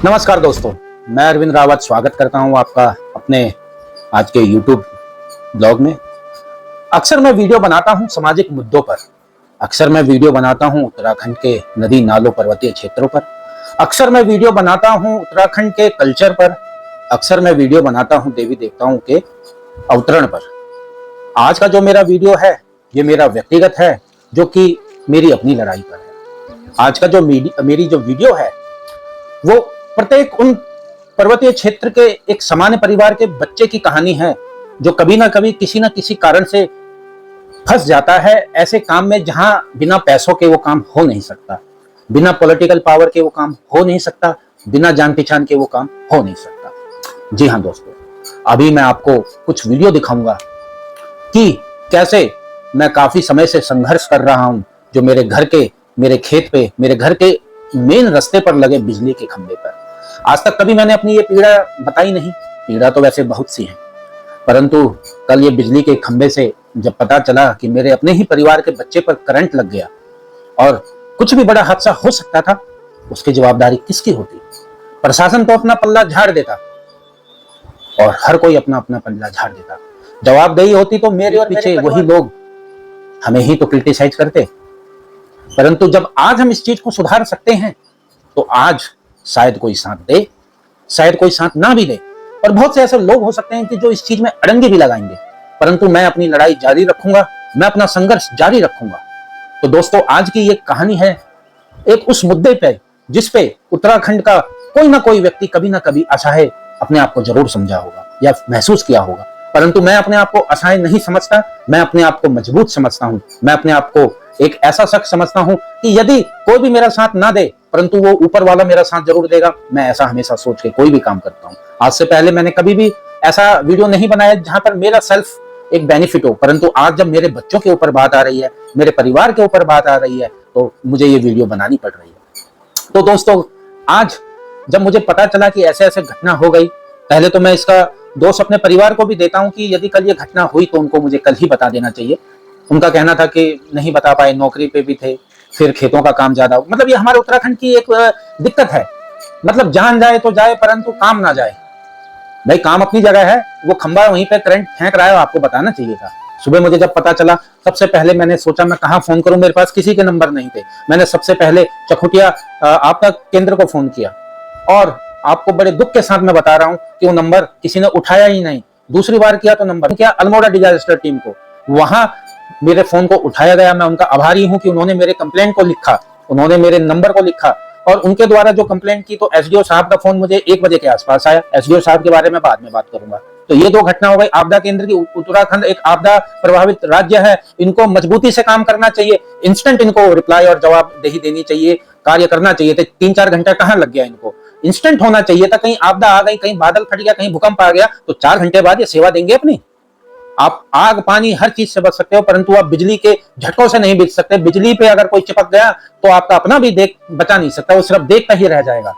नमस्कार दोस्तों, मैं अरविंद रावत स्वागत करता हूं आपका अपने आज के YouTube ब्लॉग में। अक्सर मैं वीडियो बनाता हूं सामाजिक मुद्दों पर। अक्सर मैं वीडियो बनाता हूं उत्तराखंड के नदी नालों पर्वतीय क्षेत्रों पर। अक्सर मैं वीडियो बनाता हूं उत्तराखंड के कल्चर पर। अक्सर मैं वीडियो बनाता हूं देवी देवताओं के अवतरण पर। आज का जो मेरा वीडियो है ये मेरा व्यक्तिगत है, जो कि मेरी अपनी लड़ाई पर है। आज का जो मेरी जो वीडियो है वो प्रत्येक उन पर्वतीय क्षेत्र के एक सामान्य परिवार के बच्चे की कहानी है, जो कभी ना कभी किसी ना किसी कारण से फंस जाता है ऐसे काम में जहां बिना पैसों के वो काम हो नहीं सकता, बिना पॉलिटिकल पावर के वो काम हो नहीं सकता, बिना जान पहचान के वो काम हो नहीं सकता। जी हाँ दोस्तों, अभी मैं आपको कुछ वीडियो दिखाऊंगा कि कैसे मैं काफी समय से संघर्ष कर रहा हूं, जो मेरे घर के, मेरे खेत पे, मेरे घर के मेन रास्ते पर लगे बिजली के खंभे पर। आज तक कभी मैंने अपनी ये पीड़ा बताई नहीं। पीड़ा तो वैसे बहुत सी है, परंतु कल ये बिजली के खंभे से जब पता चला कि मेरे अपने ही परिवार के बच्चे पर करंट लग गया और कुछ भी बड़ा हादसा हो सकता था, उसकी जवाबदारी किसकी होती? प्रशासन तो अपना पल्ला झाड़ देता और हर कोई अपना अपना पल्ला झाड़ देता। जवाबदेही होती तो मेरे और पीछे वही लोग हमें ही तो क्रिटिसाइज करते। परंतु जब आज हम इस चीज को सुधार सकते हैं तो आज शायद कोई साथ दे, शायद कोई साथ ना भी दे, और बहुत से ऐसे लोग हो सकते हैं कि जो इस चीज में अड़ंगे भी लगाएंगे, परंतु मैं अपनी लड़ाई जारी रखूंगा, मैं अपना संघर्ष जारी रखूंगा। तो दोस्तों, आज की ये कहानी है एक उस मुद्दे पे जिस पे उत्तराखंड का कोई ना कोई व्यक्ति कभी ना कभी असहाय अपने आप को जरूर समझा होगा या महसूस किया होगा। परंतु मैं अपने आप को असहाय नहीं समझता, मैं अपने आप को मजबूत समझता हूं। मैं अपने आप को एक ऐसा शख्स समझता हूं कि यदि कोई भी मेरा साथ ना दे, परंतु वो ऊपर वाला मेरा साथ जरूर देगा। मैं ऐसा हमेशा सोच के कोई भी काम करता हूं। आज से पहले मैंने कभी भी ऐसा वीडियो नहीं बनाया जहां पर मेरा सेल्फ एक बेनिफिट हो, परंतु आज जब मेरे बच्चों के ऊपर बात आ रही है, मेरे परिवार के ऊपर बात आ रही है, तो मुझे ये वीडियो बनानी पड़ रही है। तो दोस्तों, आज जब मुझे पता चला कि ऐसे ऐसे घटना हो गई, पहले तो मैं इसका दोष अपने परिवार को भी देता हूं कि यदि कल ये घटना हुई तो उनको मुझे कल ही बता देना चाहिए। उनका कहना था कि नहीं बता पाए, नौकरी पे भी थे, फिर खेतों का काम ज्यादा। मतलब ये हमारे उत्तराखंड की एक दिक्कत है। मतलब जान जाए तो जाए, परंतु काम ना जाए। भाई, काम अपनी जगह है, वो खंबा वहीं पे करंट फेंक रहा है, आपको बताना चाहिए था। सुबह मुझे जब पता चला, सबसे पहले मैंने सोचा मैं कहाँ फोन करूं, मेरे पास किसी के नंबर नहीं थे। मैंने सबसे पहले चकुटिया आपदा केंद्र को फोन किया, और आपको बड़े दुख के साथ मैं बता रहा हूं कि वो नंबर किसी ने उठाया ही नहीं। दूसरी बार किया तो नंबर किया अल्मोड़ा डिजास्टर टीम को, वहां मेरे फोन को उठाया गया। मैं उनका आभारी हूं कि उन्होंने मेरे कंप्लेंट को लिखा, उन्होंने मेरे नंबर को लिखा, और उनके द्वारा जो कंप्लेंट की तो एसडीओ साहब का फोन मुझे 1 बजे के आसपास आया। एसडीओ साहब के बारे में बाद में बात करूंगा। तो ये दो घटना हो गई आपदा केंद्र की। उत्तराखंड एक आपदा प्रभावित राज्य है, इनको मजबूती से काम करना चाहिए, इंस्टेंट इनको रिप्लाई और जवाबदेही देनी चाहिए, कार्य करना चाहिए थे। 3-4 घंटा कहाँ लग गया इनको? इंस्टेंट होना चाहिए था। कहीं आपदा आ गई, कहीं बादल फट गया, कहीं भूकंप आ गया, तो 4 घंटे बाद ये सेवा देंगे अपनी। आप आग पानी हर चीज से बच सकते हो, परंतु आप बिजली के झटकों से नहीं बच सकते। बिजली पे अगर कोई चिपक गया तो आपका अपना भी बचा नहीं सकता, वो सिर्फ देखता ही रह जाएगा।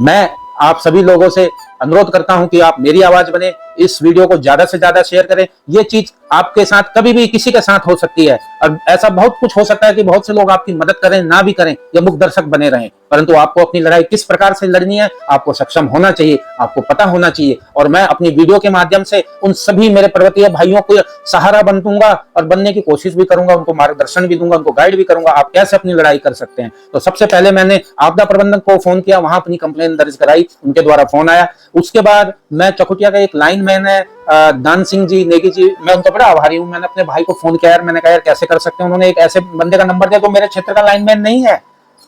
मैं आप सभी लोगों से अनुरोध करता हूं कि आप मेरी आवाज बने, इस वीडियो को ज्यादा से ज्यादा शेयर करें। ये चीज आपके साथ कभी भी किसी के साथ हो सकती है, और ऐसा बहुत कुछ हो सकता है कि बहुत से लोग आपकी मदद करें, ना भी करें, या मुख दर्शक बने रहें, परंतु आपको अपनी लड़ाई किस प्रकार से लड़नी है आपको सक्षम होना चाहिए, आपको पता होना चाहिए। और मैं अपनी वीडियो के माध्यम से उन सभी मेरे पर्वतीय भाइयों को सहारा बनूंगा और बनने की कोशिश भी करूंगा, उनको मार्गदर्शन भी दूंगा, उनको गाइड भी करूंगा आप कैसे अपनी लड़ाई कर सकते हैं। तो सबसे पहले मैंने आपदा प्रबंधन को फोन किया, वहां अपनी कंप्लेन दर्ज कराई, उनके द्वारा फोन आया। उसके बाद मैं चकुटिया का एक लाइन मैन है दान सिंह जी नेगी जी, मैं उनका बड़ा आभारी हूं। मैंने अपने भाई को फोन किया, यार मैंने कहा यार कैसे कर सकते हैं। उन्होंने एक ऐसे बंदे का नंबर दिया तो मेरे क्षेत्र का लाइनमैन नहीं है,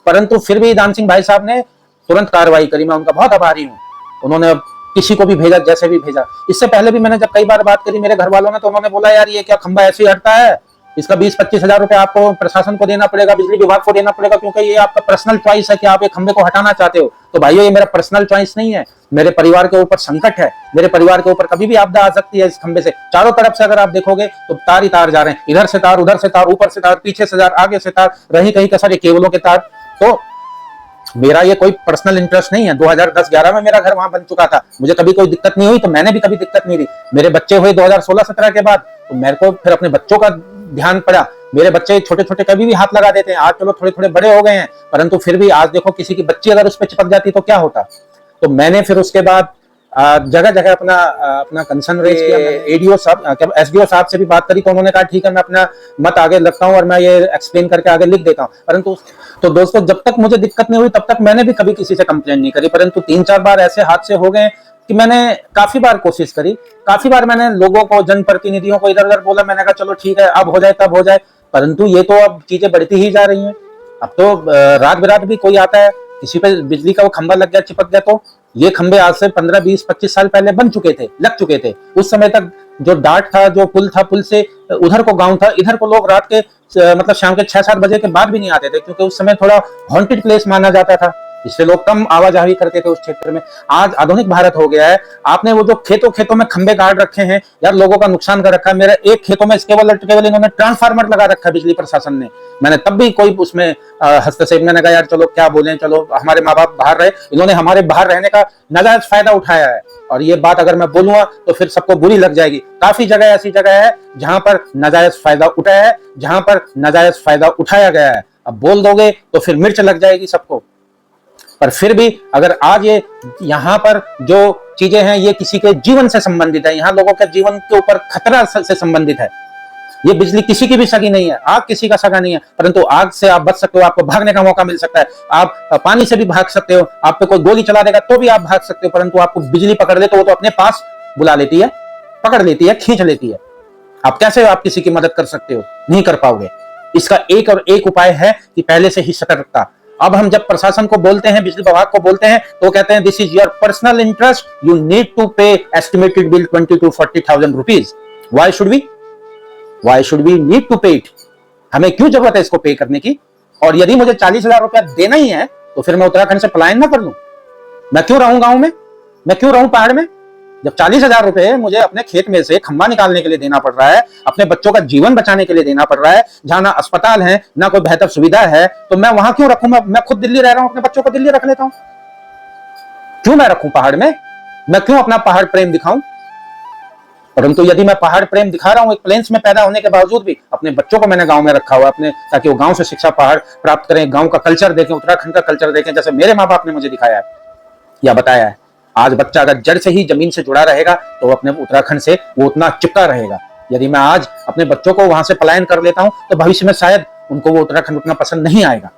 परंतु फिर भी दान सिंह भाई साहब ने तुरंत कार्रवाई करी। मैं उनका बहुत आभारी हूं। उन्होंने किसी को भी भेजा, जैसे भी भेजा। इससे पहले भी मैंने जब कई बार बात करी मेरे घर वालों ने, तो उन्होंने बोला यार ये क्या खंबा ऐसे ही हटता है, इसका 20-25 हजार रुपए आपको प्रशासन को देना पड़ेगा, बिजली विभाग को देना पड़ेगा, क्योंकि ये आपका पर्सनल चॉइस है कि आप एक खंबे को हटाना चाहते हो। तो भाइयों, ये मेरा पर्सनल चॉइस नहीं है, मेरे परिवार के ऊपर संकट है, मेरे परिवार के ऊपर कभी भी आपदा आ सकती है। इस खंबे से चारों तरफ से अगर आप देखोगे तो तार ही तार जा रहे हैं, इधर से तार, उधर से तार, ऊपर से तार, पीछे से तार, आगे से तार, रही कहीं का सारे केबलों के तार। तो मेरा ये कोई पर्सनल इंटरेस्ट नहीं है। 2010-11 में मेरा घर वहां बन चुका था, मुझे कभी कोई दिक्कत नहीं हुई, तो मैंने भी कभी दिक्कत नहीं दी। मेरे बच्चे हुए 2016-17 के बाद, तो मेरे को फिर अपने बच्चों का ध्यान पड़ा मेरे बच्चे छोटे छोटे कभी भी हाथ लगा देते हैं, आज चलो थोड़े थोड़े बड़े हो गए हैं, परंतु फिर भी आज देखो किसी की बच्ची अगर उस पर चिपक जाती तो क्या होता। तो मैंने फिर उसके बाद जगह जगह अपना कंसर्न रेज किया। एडीओ साहब, एसडीओ साहब से भी बात करी, तो उन्होंने कहा ठीक है मैं अपना मत आगे लगता हूं और मैं ये एक्सप्लेन करके आगे लिख देता हूं। परंतु तो दोस्तों, जब तक मुझे दिक्कत नहीं हुई तब तक मैंने भी कभी किसी से कंप्लेन नहीं करी, परंतु 3-4 बार ऐसे हादसे हो गए कि मैंने काफी बार कोशिश करी, काफी बार मैंने लोगों को, जनप्रतिनिधियों को इधर उधर बोला, मैंने कहा चलो ठीक है अब हो जाए तब हो जाए, परंतु ये तो अब चीजें बढ़ती ही जा रही हैं। अब तो रात बिरात भी कोई आता है, किसी पे बिजली का वो खंभा लग गया, चिपक गया, तो ये खंभे आज से 15, 20, 25 साल पहले बन चुके थे, लग चुके थे। उस समय तक जो डाट था, जो पुल था, पुल से उधर को गांव था, इधर को लोग रात के मतलब शाम के 6-7 बजे के बाद भी नहीं आते थे, क्योंकि उस समय थोड़ा हॉन्टेड प्लेस माना जाता था, इससे लोग कम आवाजाही करते थे उस क्षेत्र में। आज आधुनिक भारत हो गया है, आपने वो जो खेतों खेतों में खंभे गाड़ रखे हैं यार, लोगों का नुकसान कर रखा है। मेरे एक खेतों में केवल इन्होंने ट्रांसफार्मर लगा रखा है बिजली प्रशासन ने, मैंने तब भी कोई उसमें हस्तक्षेप, मैंने कहा यार चलो क्या बोलें, चलो हमारे माँ बाप बाहर रहे, इन्होंने हमारे बाहर रहने का नाजायज फायदा उठाया है, और ये बात अगर मैं बोलूंगा तो फिर सबको बुरी लग जाएगी। काफी जगह ऐसी जगह है जहां पर नाजायज फायदा उठाया है, जहां पर नाजायज फायदा उठाया गया है। अब बोल दोगे तो फिर मिर्च लग जाएगी सबको, पर फिर भी अगर आज ये यहाँ पर जो चीजें हैं ये किसी के जीवन से संबंधित है, यहाँ लोगों के जीवन के ऊपर खतरा से संबंधित है। ये बिजली किसी की भी सगी नहीं है, आग किसी का सगा नहीं है, परंतु आग से आप बच सकते हो, आपको भागने का मौका मिल सकता है, आप पानी से भी भाग सकते हो, आप पे कोई गोली चला देगा तो भी आप भाग सकते हो, परंतु आपको बिजली पकड़ ले तो वो तो अपने पास बुला लेती है, पकड़ लेती है, खींच लेती है। आप कैसे आप किसी की मदद कर सकते हो? नहीं कर पाओगे। इसका एक और एक उपाय है कि पहले से ही सतर्कता। अब हम जब प्रशासन को बोलते हैं, बिजली विभाग को बोलते हैं, तो कहते हैं this is your personal interest, you need to pay estimated bill 20,000 to 40,000 rupees. Why should we need to pay it? हमें क्यों जरूरत है इसको पे करने की? और यदि मुझे 40,000 रुपया देना ही है तो फिर मैं उत्तराखंड से पलायन ना कर लूं? मैं क्यों रहूं गांव में? मैं क्यों रहूं पहाड़ में? जब 40,000 रुपए मुझे अपने खेत में से खंभा निकालने के लिए देना पड़ रहा है, अपने बच्चों का जीवन बचाने के लिए देना पड़ रहा है, जहां ना अस्पताल है ना कोई बेहतर सुविधा है, तो मैं वहां क्यों रखूं? मैं खुद दिल्ली रह रहा हूं, अपने बच्चों को दिल्ली रख लेता हूं। क्यों मैं रखूं पहाड़ में? मैं क्यों अपना पहाड़ प्रेम दिखाऊं? परंतु यदि मैं पहाड़ प्रेम दिखा रहा हूं, एक प्लेन्स में पैदा होने के बावजूद भी अपने बच्चों को मैंने गांव में रखा हुआ अपने, ताकि वो गांव से शिक्षा पहाड़ प्राप्त करें, गांव का कल्चर देखें, उत्तराखंड का कल्चर देखें, जैसे मेरे माँ बाप ने मुझे दिखाया है या बताया है। आज बच्चा अगर जड़ से ही जमीन से जुड़ा रहेगा तो अपने उत्तराखंड से वो उतना चिपका रहेगा। यदि मैं आज अपने बच्चों को वहां से पलायन कर लेता हूं तो भविष्य में शायद उनको वो उत्तराखंड उतना पसंद नहीं आएगा।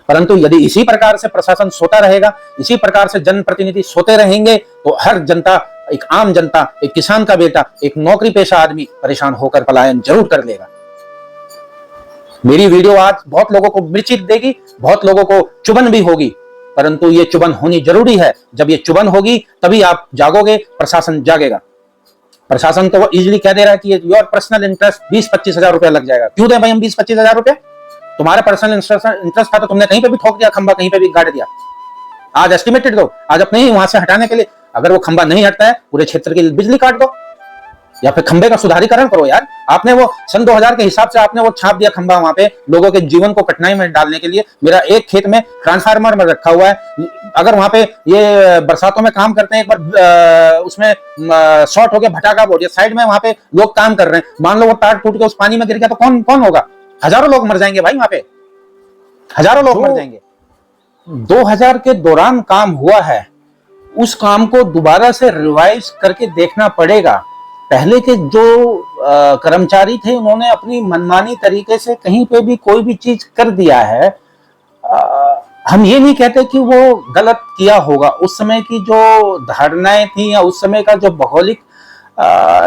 परंतु यदि इसी प्रकार से प्रशासन सोता रहेगा, इसी प्रकार से जनप्रतिनिधि सोते रहेंगे, तो हर जनता, एक आम जनता, एक किसान का बेटा, एक नौकरी पेशा आदमी परेशान होकर पलायन जरूर कर लेगा। मेरी वीडियो आज बहुत लोगों को मिर्चित देगी, बहुत लोगों को चुभन भी होगी, परंतु ये चुभन होनी जरूरी है। जब ये चुभन होगी तभी आप जागोगे, प्रशासन जागेगा। प्रशासन तो वो इजीली कह दे रहा है कि योर पर्सनल इंटरेस्ट 20-25 हजार रुपया लग जाएगा। क्यों दें भाई हम 20-25 हजार रुपया? तुम्हारा पर्सनल इंटरेस्ट था तो तुमने कहीं पे भी ठोक दिया खंबा, कहीं पे भी गाड़ दिया। आज एस्टिमेटेड दो, आज अपने ही वहां से हटाने के लिए, अगर वो खंबा नहीं हटता है पूरे क्षेत्र की बिजली काट दो, या फिर खंबे का सुधारीकरण करो यार। आपने वो सन 2000 के हिसाब से आपने वो छाप दिया खंबा वहां पे, लोगों के जीवन को कठिनाई में डालने के लिए। मेरा एक खेत में ट्रांसफार्मर में रखा हुआ है, अगर वहां पे ये बरसातों में काम करते हैं, एक बार उसमें शॉर्ट हो गया, भटाका बोल दिया, साइड में वहां पे लोग काम कर रहे हैं, मान लो वो तार टूट के उस पानी में गिर गया तो कौन कौन होगा? हजारों लोग मर जाएंगे भाई, वहां पे हजारों लोग मर जाएंगे। 2000 के दौरान काम हुआ है, उस काम को दोबारा से रिवाइज करके देखना पड़ेगा। पहले के जो कर्मचारी थे उन्होंने अपनी मनमानी तरीके से कहीं पे भी कोई भी चीज कर दिया है। हम ये नहीं कहते कि वो गलत किया होगा, उस समय की जो धारणाएं थी या उस समय का जो भौगोलिक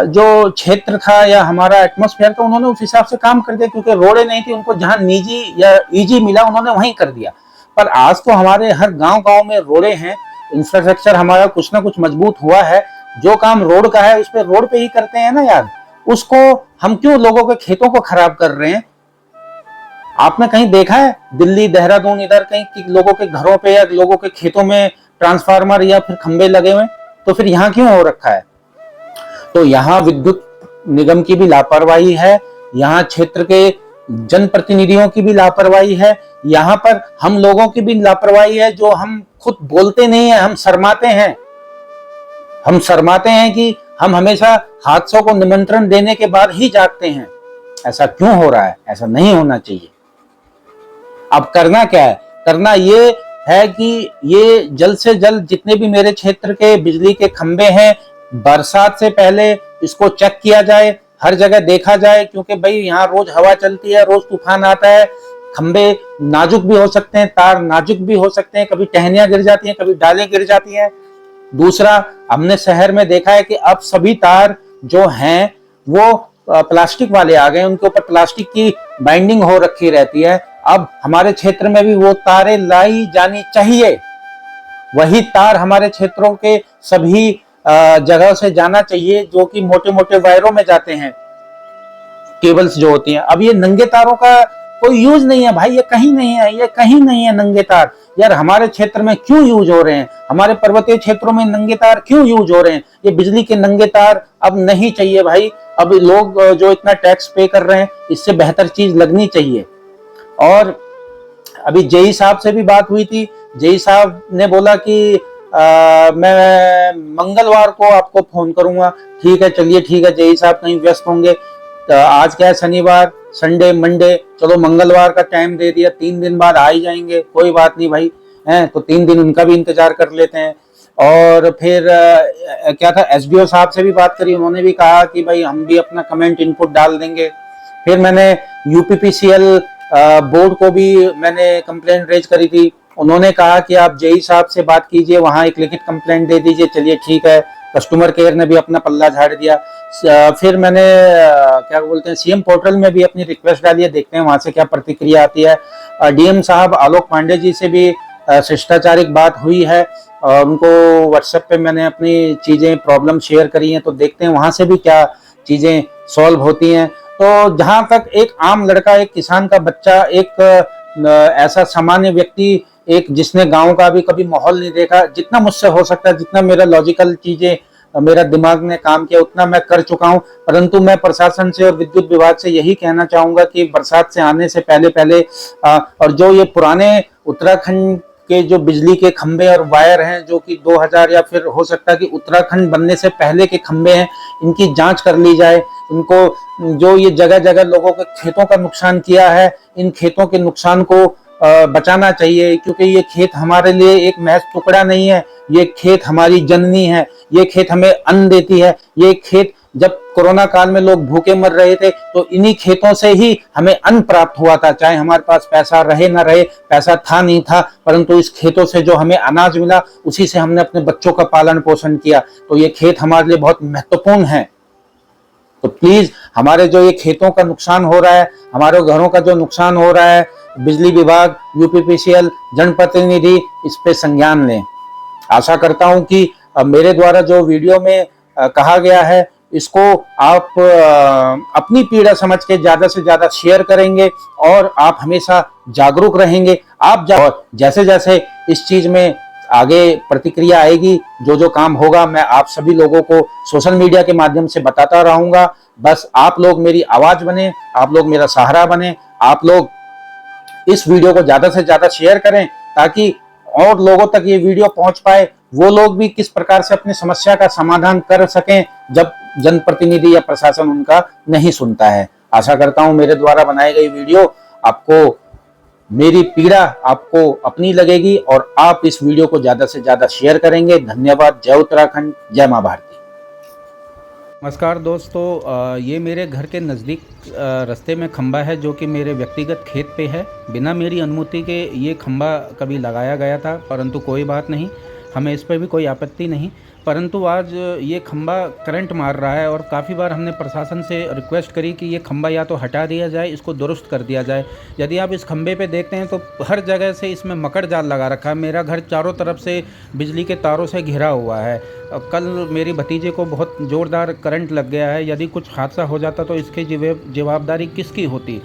जो क्षेत्र था या हमारा एटमॉस्फेयर था, उन्होंने उस हिसाब से काम कर दिया, क्योंकि रोडें नहीं थी, उनको जहां निजी या इजी मिला उन्होंने वहीं कर दिया। पर आज तो हमारे हर गांव में रोडें हैं, इंफ्रास्ट्रक्चर हमारा कुछ ना कुछ मजबूत हुआ है। जो काम रोड का है उस पे रोड पे ही करते हैं ना यार, उसको हम क्यों लोगों के खेतों को खराब कर रहे हैं? आपने कहीं देखा है दिल्ली, देहरादून, इधर कहीं लोगों के घरों पे या लोगों के खेतों में ट्रांसफार्मर या फिर खंबे लगे हुए? तो फिर यहाँ क्यों हो रखा है? तो यहाँ विद्युत निगम की भी लापरवाही है, यहाँ क्षेत्र के जनप्रतिनिधियों की भी लापरवाही है, यहाँ पर हम लोगों की भी लापरवाही है, जो हम खुद बोलते नहीं है, हम शर्माते हैं। हम शर्माते हैं कि हम हमेशा हादसों को निमंत्रण देने के बाद ही जागते हैं। ऐसा क्यों हो रहा है? ऐसा नहीं होना चाहिए। अब करना क्या है? करना ये है कि ये जल्द से जल्द जितने भी मेरे क्षेत्र के बिजली के खंभे हैं, बरसात से पहले इसको चेक किया जाए, हर जगह देखा जाए, क्योंकि भाई यहाँ रोज हवा चलती है, रोज तूफान आता है, खंभे नाजुक भी हो सकते हैं, तार नाजुक भी हो सकते हैं, कभी टहनियां गिर जाती हैं, कभी डालें गिर जाती हैं। दूसरा, हमने शहर में देखा है कि अब सभी तार जो हैं वो प्लास्टिक वाले आ गए, उनके ऊपर प्लास्टिक की बाइंडिंग हो रखी रहती है। अब हमारे क्षेत्र में भी वो तारें लाई जानी चाहिए, वही तार हमारे क्षेत्रों के सभी जगह से जाना चाहिए, जो कि मोटे मोटे वायरों में जाते हैं, केबल्स जो होती हैं। अब ये नंगे तारों का कोई यूज नहीं है भाई, ये कहीं नहीं है, ये कहीं नहीं है नंगे तार। यार हमारे क्षेत्र में क्यों यूज हो रहे हैं? हमारे पर्वतीय क्षेत्रों में नंगे तार क्यों यूज हो रहे हैं? ये बिजली के नंगे तार अब नहीं चाहिए भाई। अब लोग जो इतना टैक्स पे कर रहे हैं, इससे बेहतर चीज लगनी चाहिए। और अभी जेई साहब से भी बात हुई थी, जेई साहब ने बोला कि मैं मंगलवार को आपको फोन करूंगा। ठीक है, चलिए ठीक है, जेई साहब कहीं व्यस्त होंगे। तो आज क्या है, शनिवार, संडे, मंडे, चलो मंगलवार का टाइम दे दिया, 3 दिन बाद आ ही जाएंगे, कोई बात नहीं भाई, हैं तो 3 दिन उनका भी इंतजार कर लेते हैं। और फिर क्या था, एसडीओ साहब से भी बात करी, उन्होंने भी कहा कि भाई हम भी अपना कमेंट इनपुट डाल देंगे। फिर मैंने यूपीपीसीएल बोर्ड को भी मैंने कंप्लेंट रेज करी थी, उन्होंने कहा कि आप जेई साहब से बात कीजिए, वहां एक लिखित कंप्लेंट दे दीजिए। चलिए ठीक है, कस्टमर केयर ने भी अपना पल्ला झाड़ दिया। फिर मैंने क्या बोलते हैं, सीएम पोर्टल में भी अपनी रिक्वेस्ट डाली है, देखते हैं वहां से क्या प्रतिक्रिया आती है। डीएम साहब आलोक पांडे जी से भी शिष्टाचारिक बात हुई है, उनको व्हाट्सएप पे मैंने अपनी चीजें प्रॉब्लम शेयर करी हैं, तो देखते हैं वहां से भी क्या चीजें सॉल्व होती हैं। तो जहां तक एक आम लड़का, एक किसान का बच्चा, एक ऐसा सामान्य व्यक्ति, एक जिसने गांव का भी कभी माहौल नहीं देखा, जितना मुझसे हो सकता है, जितना मेरा लॉजिकल चीजें मेरा दिमाग ने काम किया, उतना मैं कर चुका हूं। परंतु मैं प्रशासन से और विद्युत विभाग से यही कहना चाहूंगा कि बरसात से आने से पहले पहले और जो ये पुराने उत्तराखंड के जो बिजली के खंभे और वायर हैं, जो कि 2000 या फिर हो सकता है कि उत्तराखंड बनने से पहले के खंभे हैं, इनकी जांच कर ली जाए। इनको जो ये जगह जगह लोगों के खेतों का नुकसान किया है, इन खेतों के नुकसान को बचाना चाहिए, क्योंकि ये खेत हमारे लिए एक महज टुकड़ा नहीं है, ये खेत हमारी जननी है, ये खेत हमें अन्न देती है। ये खेत, जब कोरोना काल में लोग भूखे मर रहे थे, तो इन्हीं खेतों से ही हमें अन्न प्राप्त हुआ था, चाहे हमारे पास पैसा रहे ना रहे, पैसा था नहीं था, परंतु इस खेतों से जो हमें अनाज मिला, उसी से हमने अपने बच्चों का पालन पोषण किया। तो ये खेत हमारे लिए बहुत महत्वपूर्ण है। तो प्लीज, हमारे जो ये खेतों का नुकसान हो रहा है, हमारे घरों का जो नुकसान हो रहा है, बिजली विभाग, यूपीपीसीएल, जनप्रतिनिधि इस पे संज्ञान लें। आशा करता हूं कि मेरे द्वारा जो वीडियो में कहा गया है, इसको आप अपनी पीड़ा समझ के ज्यादा से ज्यादा शेयर करेंगे और आप हमेशा जागरूक रहेंगे। और जैसे जैसे इस चीज में आगे प्रतिक्रिया आएगी, जो जो काम होगा, मैं आप सभी लोगों को सोशल मीडिया के माध्यम से बताता रहूंगा। बस आप लोग मेरी आवाज बने, आप लोग मेरा सहारा बने, आप लोग इस वीडियो को ज्यादा से ज्यादा शेयर करें, ताकि और लोगों तक ये वीडियो पहुंच पाए, वो लोग भी किस प्रकार से अपनी समस्या का समाधान कर सकें, जब जनप्रतिनिधि या प्रशासन उनका नहीं सुनता है। आशा करता हूं मेरे द्वारा बनाई गई वीडियो आपको, मेरी पीड़ा आपको अपनी लगेगी और आप इस वीडियो को ज्यादा से ज्यादा शेयर करेंगे। धन्यवाद। जय उत्तराखंड, जय मां भारती। नमस्कार दोस्तों, ये मेरे घर के नज़दीक रास्ते में खंबा है, जो कि मेरे व्यक्तिगत खेत पे है। बिना मेरी अनुमति के ये खंबा कभी लगाया गया था, परंतु कोई बात नहीं, हमें इस पर भी कोई आपत्ति नहीं। परंतु आज ये खंबा करंट मार रहा है और काफ़ी बार हमने प्रशासन से रिक्वेस्ट करी कि ये खंबा या तो हटा दिया जाए, इसको दुरुस्त कर दिया जाए। यदि आप इस खंबे पे देखते हैं तो हर जगह से इसमें मकड़ जाल लगा रखा है। मेरा घर चारों तरफ से बिजली के तारों से घिरा हुआ है। कल मेरी भतीजे को बहुत ज़ोरदार करंट लग गया है। यदि कुछ हादसा हो जाता तो इसकी जवाबदारी किसकी होती?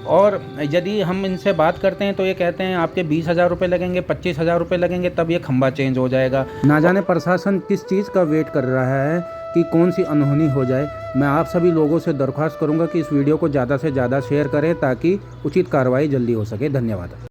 और यदि हम इनसे बात करते हैं तो ये कहते हैं आपके 20,000 रुपये लगेंगे, 25,000 रुपये लगेंगे, तब ये खंबा चेंज हो जाएगा। ना जाने प्रशासन किस चीज़ का वेट कर रहा है कि कौन सी अनहोनी हो जाए। मैं आप सभी लोगों से दरख्वास्त करूंगा कि इस वीडियो को ज़्यादा से ज़्यादा शेयर करें, ताकि उचित कार्रवाई जल्दी हो सके। धन्यवाद।